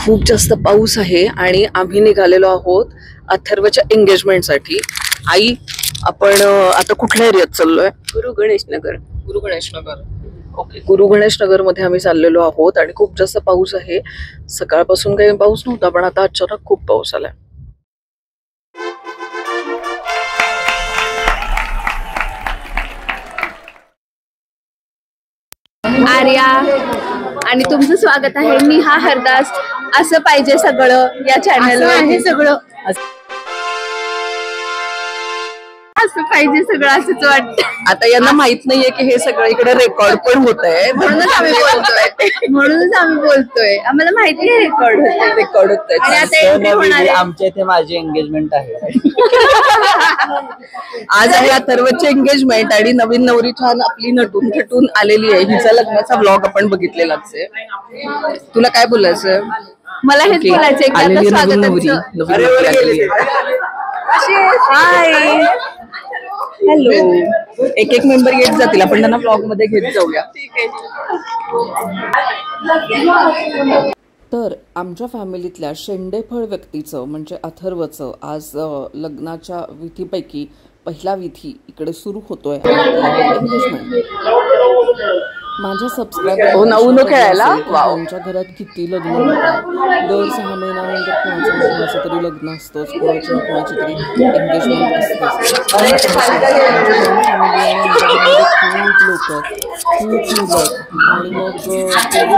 खूप जास्त पाऊस आहे आणि आम्ही निघालेलो आहोत अथर्वच्या एंगेजमेंटसाठी. आई, आपण आता कुठल्या एरियात चाललोय? गुरु गणेश नगर. गुरु गणेश नगर. ओके, गुरु गणेश नगर मध्ये आम्ही चाललेलो आहोत आणि खूप जास्त पाऊस आहे. सकाळपासून काही पाऊस नव्हता, पण आता अचानक खूप पाऊस आलाय. आर्या आणि तुमचं स्वागत आहे. मी हरदास. असं पाहिजे सगळं या चॅनल आहे. सगळं असं पाहिजे सगळं असंच वाटतं. आता यांना माहित नाहीये की हे सगळं इकडे रेकॉर्ड पण होत आहे, म्हणूनच आम्ही बोलतोय. आम्हाला माहिती आहे रेकॉर्ड होतंय. आणि आता एंट्री होणार आहे. आमच्या इथे माझी एंगेजमेंट आहे. आज आहे अथर्वची एंगेजमेंट आणि नवीन नवरी छान आपली नटून थटून आलेली आहे. हिचा लग्नाचा व्लॉग आपण बघितलेलाच आहे. तुला काय बोलायचंय? मला हेच बोलायचंय की आता स्वागताचं. हाय, हॅलो. एक मेंबर येत जातील, आपण त्यांना ब्लॉग मध्ये घेत जाऊया. तर आमच्या फॅमिलीतल्या शेंडेफळ व्यक्तीचं म्हणजे अथर्वचं आज लग्नाच्या विधीपैकी पहिला विधी इकडे सुरू होतोय. माझ्या सबस्क्रायबर खेळायला त्यांच्या घरात किती लग्न होतात. दर 6 महिन्यानंतर कोणाचं तरी लग्न असतंच, कोणाची तरी एंगेजमेंट असतेच. खूप लोक, खूप मुलं आणि मग आमच्याकडे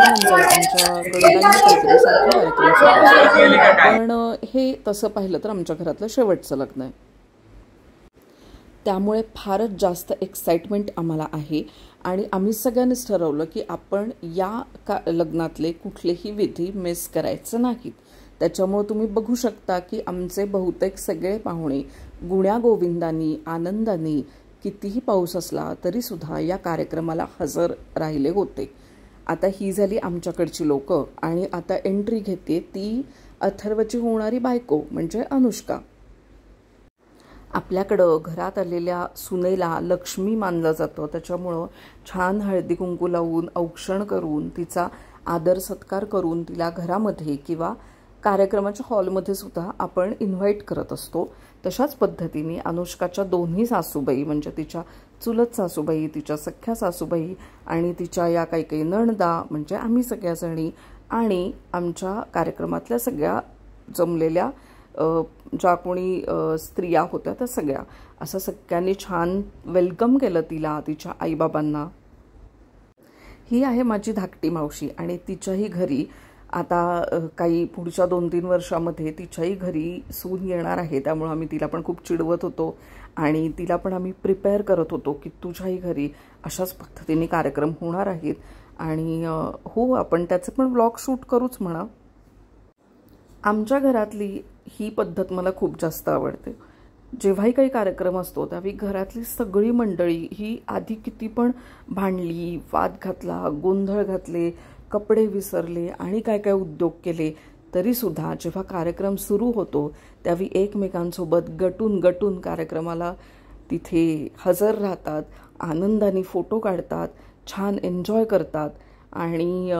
काहीतरी सारखे कार्यक्रम. पण हे तसं पाहिलं तर आमच्या घरातलं शेवटचं लग्न आहे. त्यामुळे फारच जास्त एक्साइटमेंट आम्हाला आहे आणि आम्ही सगळ्यांनीच ठरवलं की आपण या लग्नातले कुठलेही विधी मिस करायचं नाहीत. त्याच्यामुळे तुम्ही बघू शकता की आमचे बहुतेक सगळे पाहुणे गुण्यागोविंदांनी आनंदाने कितीही पाऊस असला तरीसुद्धा या कार्यक्रमाला हजर राहिले होते. आता ही झाली आमच्याकडची लोकं आणि आता एंट्री घेते ती अथर्वची होणारी बायको म्हणजे अनुष्का. आपल्याकडं घरात आलेल्या सुनेला लक्ष्मी मानलं जातं, त्याच्यामुळं छान हळदी कुंकू लावून औक्षण करून तिचा आदर सत्कार करून तिला घरामध्ये किंवा कार्यक्रमाच्या हॉलमध्ये सुद्धा आपण इन्व्हाइट करत असतो. तशाच पद्धतीने अनुष्काच्या दोन्ही सासूबाई म्हणजे तिच्या चुलत सासूबाई, तिच्या सख्या सासूबाई आणि तिच्या या काही नणदा म्हणजे आम्ही सगळ्याजणी आणि आमच्या कार्यक्रमातल्या सगळ्या जमलेल्या ज्या कोणी स्त्रिया होत्या त्या सगळ्या असं सगळ्यांनी छान वेलकम केलं तिला, तिच्या आईबाबांना. ही आहे माझी धाकटी मावशी आणि तिच्याही घरी आता काही पुढच्या 2-3 वर्षामध्ये तिच्याही घरी सून येणार आहे. त्यामुळे आम्ही तिला पण खूप चिडवत होतो आणि तिला पण आम्ही प्रिपेअर करत होतो की तुझ्याही घरी अशाच पद्धतीने कार्यक्रम होणार आहेत आणि हो आपण त्याचे पण व्लॉग शूट करूच म्हणा. आमच्या घरातली ही पद्धत मला खूप जास्त आवडते. जेव्हाही काही कार्यक्रम असतो त्यावेळी घरातली सगळी मंडळी ही आधी किती पण भांडली, वाद घातला, गोंधळ घातले, कपडे विसरले आणि काय काय उद्योग केले तरीसुद्धा जेव्हा कार्यक्रम सुरू होतो त्यावेळी एकमेकांसोबत गटून कार्यक्रमाला तिथे हजर राहतात, आनंदाने फोटो काढतात, छान एन्जॉय करतात आणि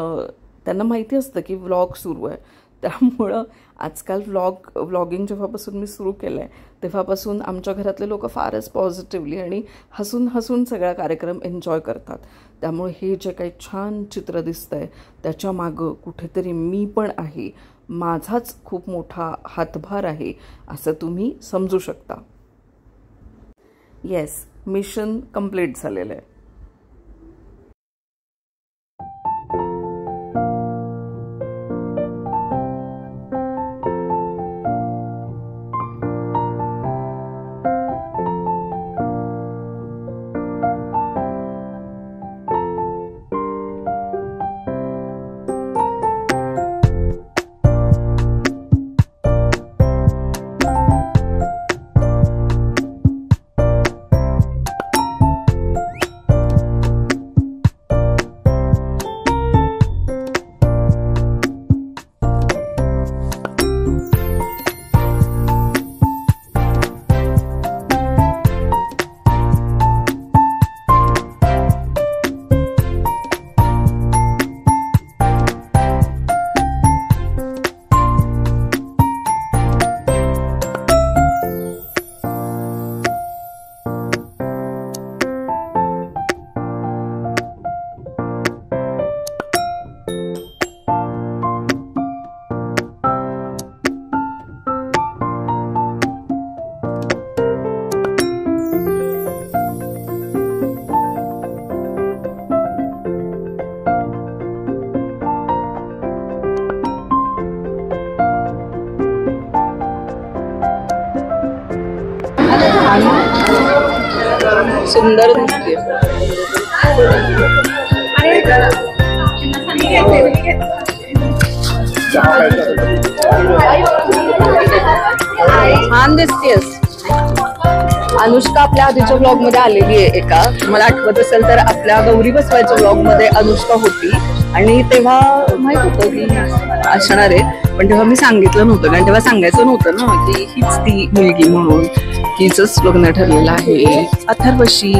त्यांना माहिती असतं की व्लॉग सुरू आहे. त्यामुळं आजकाल व्लॉगिंग जेव्हापासून मी सुरू केलं आहे तेव्हापासून आमच्या घरातले लोक फारच पॉझिटिव्हली आणि हसून सगळा कार्यक्रम एन्जॉय करतात. त्यामुळे हे जे काही छान चित्र दिसतंय त्याच्या मागं कुठेतरी मी पण आहे, माझाच खूप मोठा हातभार आहे असं तुम्ही समजू शकता. येस, मिशन कंप्लीट झालेलं आहे. सुंदर दिसते. छान दिसतेस. अनुष्का आपल्या आधीच्या ब्लॉग मध्ये आलेली आहे एका, मला आठवत असेल तर आपल्या गौरी बसवायच्या ब्लॉग मध्ये अनुष्का होती आणि तेव्हा माहित होतं की असणार आहे, पण तेव्हा मी सांगितलं नव्हतं कारण तेव्हा सांगायचं नव्हतं ना की हीच ती मुलगी म्हणून, हीच लग्न ठरलेलं आहे अथर्वशी.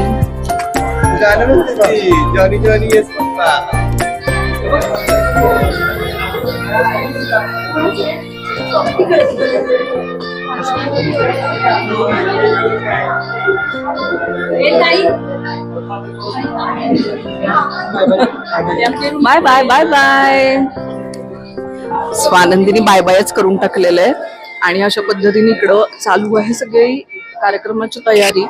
Bye bye bye bye. स्वानंदीने बाय बायच करून टाकलेलं आहे आणि अशा पद्धतीने इकडं चालू आहे सगळी कार्यक्रमाची तयारी.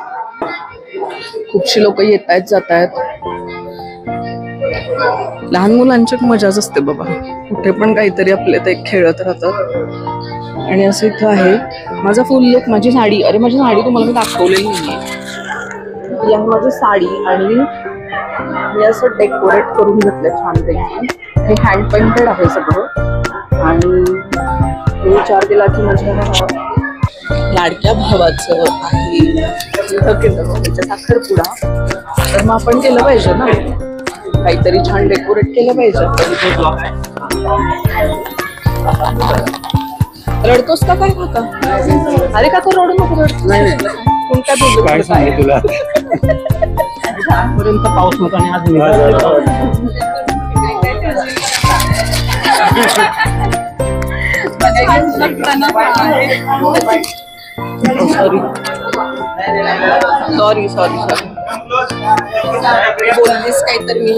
खूपशी लोक येत आहेत जात आहेत. लहान मुलांची मजाच असते बाबा, कुठे पण काहीतरी आपले ते खेळत राहतात. आणि असं इथं आहे माझा फुल लुक, माझी साडी. अरे माझी साडी तुम्हाला मी दाखवलेली नाहीये. माझी साडी आणि मी असं डेकोरेट करून घेतलंय छानपैकी. हे हँड पेंटेड आहे सगळं आणि हे विचार केला की माझ्या लाडक्या भावाचं आहे त्याच्या साखरपुडा, तर मग आपण केलं पाहिजे ना काहीतरी छान डेकोरेट केलं पाहिजे. रडतोस का काय होता? अरे का रडू नको. नाही काय बोलतो काय सांगितलं तुला पर्यंत पाऊस नव्हता आणि आज सॉरी सॉरी सॉरी बोललीस काहीतरी मी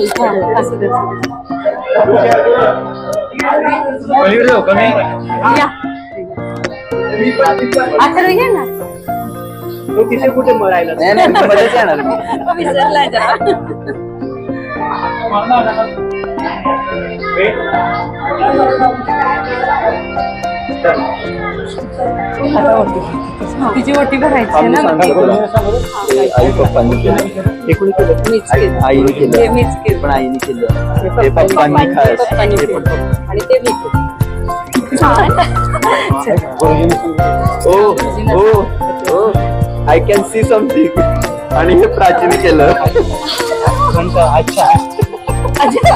आता घे ना तिथे कुठे मरायला विसरलाय जरा. तिची ओटी भरायची ना. आई पप्पांनी केलं, आईने केलं, पण आईने केलं, ते पप्पांनी खास आणि ते मी. ओ आय कॅन सी समथिंग. आणि हे प्राचीने केलं. अच्छा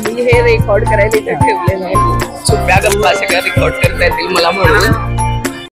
मी हे रेकॉर्ड करायला इथे ठेवलेलं आहे. सोप्या गप्पा सगळ्या रेकॉर्ड करता येतील मला म्हणून.